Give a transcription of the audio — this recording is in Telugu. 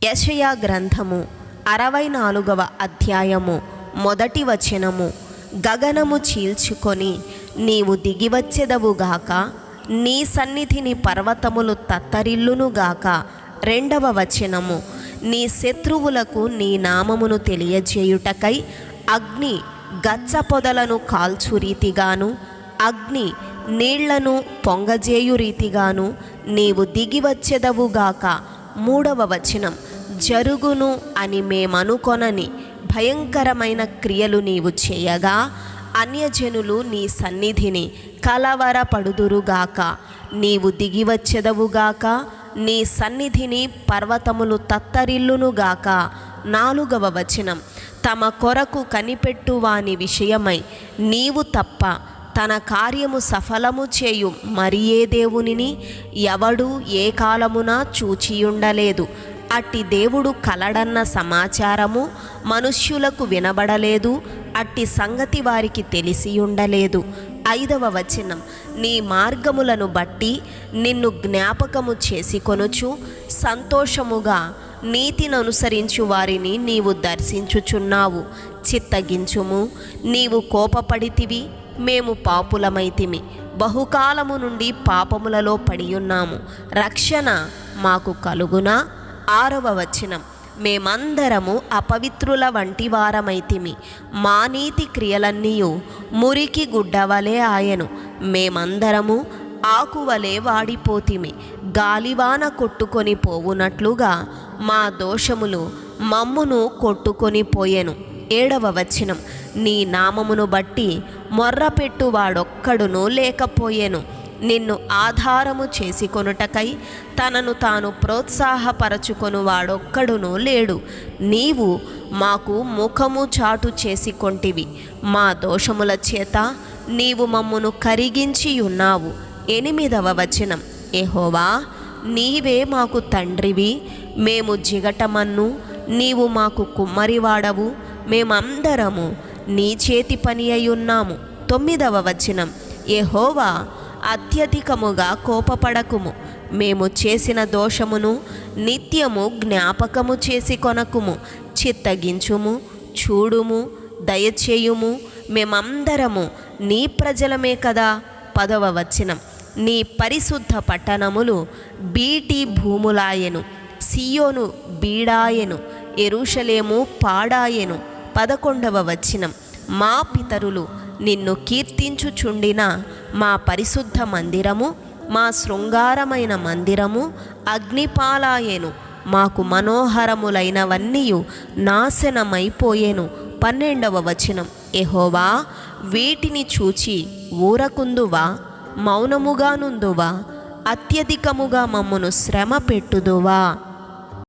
యెషయా గ్రంథము 64వ అధ్యాయము 1వ వచనము. గగనము చీల్చుకొని నీవు దిగివచ్చెదవుగాక, నీ సన్నిధిని పర్వతములు తత్తరిల్లునుగాక. 2వ వచనము. నీ శత్రువులకు నీ నామమును తెలియజేయుటకై అగ్ని గచ్చ పొదలను కాల్చు రీతిగాను, అగ్ని నీళ్లను పొంగజేయు రీతిగాను నీవు దిగివచ్చెదవుగాక. 3వ వచనం. జరుగును అని మేమనుకొనని భయంకరమైన క్రియలు నీవు చేయగా అన్యజనులు నీ సన్నిధిని కలవరపడుదురుగాక. నీవు దిగివచ్చెదవుగాక, నీ సన్నిధిని పర్వతములు తత్తరిల్లునుగాక. 4వ వచనం. తమ కొరకు కనిపెట్టువాని విషయమై నీవు తప్ప తన కార్యము సఫలము చేయు మరి ఏ దేవునిని ఎవడు ఏ కాలమున చూచియుండలేదు. అట్టి దేవుడు కలడన్న సమాచారము మనుష్యులకు వినబడలేదు, అట్టి సంగతి వారికి తెలిసియుండలేదు. 5వ వచనం. నీ మార్గములను బట్టి నిన్ను జ్ఞాపకము చేసుకొనుచు సంతోషముగా నీతిని అనుసరించు వారిని నీవు దర్శించుచున్నావు. చిత్తగించుము, నీవు కోపపడితివి, మేము పాపులమైతిమి, బహుకాలము నుండి పాపములలో పడియున్నాము, రక్షణ మాకు కలుగునా. 6వ వచనం. మేమందరము అపవిత్రుల వంటి వారమైతిమి, మా నీతి క్రియలన్నీయు మురికి గుడ్డవలే ఆయను. మేమందరము ఆకువలే వాడిపోతిమి, గాలివాన కొట్టుకొని పోవునట్లుగా మా దోషములు మమ్మును కొట్టుకొని పోయెను. 7వ వచనం. నీ నామమును బట్టి మొర్రపెట్టువాడొక్కడునూ లేకపోయెను. నిన్ను ఆధారము చేసుకొనుటకై తనను తాను ప్రోత్సాహపరచుకొనువాడొక్కడునూ లేడు. నీవు మాకు ముఖము చాటు చేసుకొంటివి, మా దోషముల చేత నీవు మమ్మును కరిగించి ఉన్నావు. 8వ వచనం. యెహోవా, నీవే మాకు తండ్రివి, మేము జిగటమన్ను, నీవు మాకు కుమ్మరివాడవు, మేమందరము నీ చేతి పని అయ్యున్నాము. 9వ వచనం. యెహోవా, అత్యధికముగా కోపపడకుము, మేము చేసిన దోషమును నిత్యము జ్ఞాపకము చేసి కొనకుము. చిత్తగించుము, చూడుము, దయచేయుము, మేమందరము నీ ప్రజలమే కదా. 10వ వచనం. నీ పరిశుద్ధ పట్టణములు బీటి భూములాయెను, సియోను బీడాయెను, యెరూషలేము పాడాయెను. 11వ వచనం. మా పితరులు నిన్ను కీర్తించుచుండిన మా పరిశుద్ధ మందిరము, మా శృంగారమైన మందిరము అగ్నిపాలాయెను, మాకు మనోహరములైనవన్నీయు నాశనమైపోయెను. 12వ వచనం. యెహోవా, వీటిని చూచి ఊరకుందువా, మౌనముగా నుందువా, అత్యధికముగా మమ్మును శ్రమ పెట్టుదువా.